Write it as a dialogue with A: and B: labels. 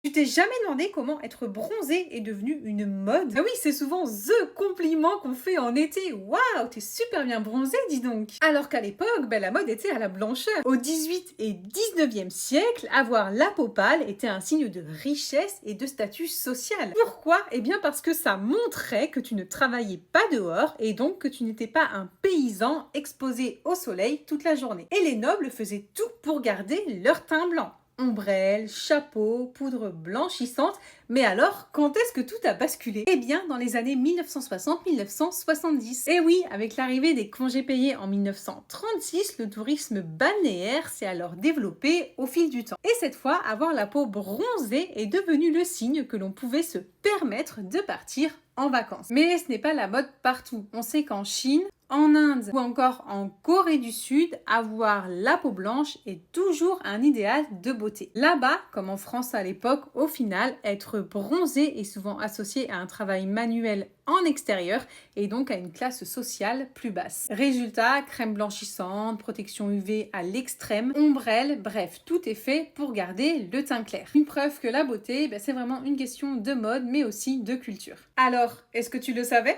A: Tu t'es jamais demandé comment être bronzé est devenu une mode? Ah oui, c'est souvent THE compliment qu'on fait en été. Waouh, t'es super bien bronzé, dis donc. Alors qu'à l'époque, la mode était à la blancheur. Au 18 et 19e siècle, avoir la peau pâle était un signe de richesse et de statut social. Pourquoi? Eh bien parce que ça montrait que tu ne travaillais pas dehors et donc que tu n'étais pas un paysan exposé au soleil toute la journée. Et les nobles faisaient tout pour garder leur teint blanc. Ombrelle, chapeau, poudre blanchissante. Mais alors, quand est-ce que tout a basculé? Eh bien, dans les années 1960-1970. Et oui, avec l'arrivée des congés payés en 1936, le tourisme balnéaire s'est alors développé au fil du temps. Et cette fois, avoir la peau bronzée est devenu le signe que l'on pouvait se permettre de partir en vacances. Mais ce n'est pas la mode partout. On sait qu'en Chine, en Inde ou encore en Corée du Sud, avoir la peau blanche est toujours un idéal de beauté. Là-bas, comme en France à l'époque, au final, être bronzé est souvent associé à un travail manuel en extérieur et donc à une classe sociale plus basse. Résultat, crème blanchissante, protection UV à l'extrême, ombrelle, bref, tout est fait pour garder le teint clair. Une preuve que la beauté, c'est vraiment une question de mode mais aussi de culture. Alors, est-ce que tu le savais ?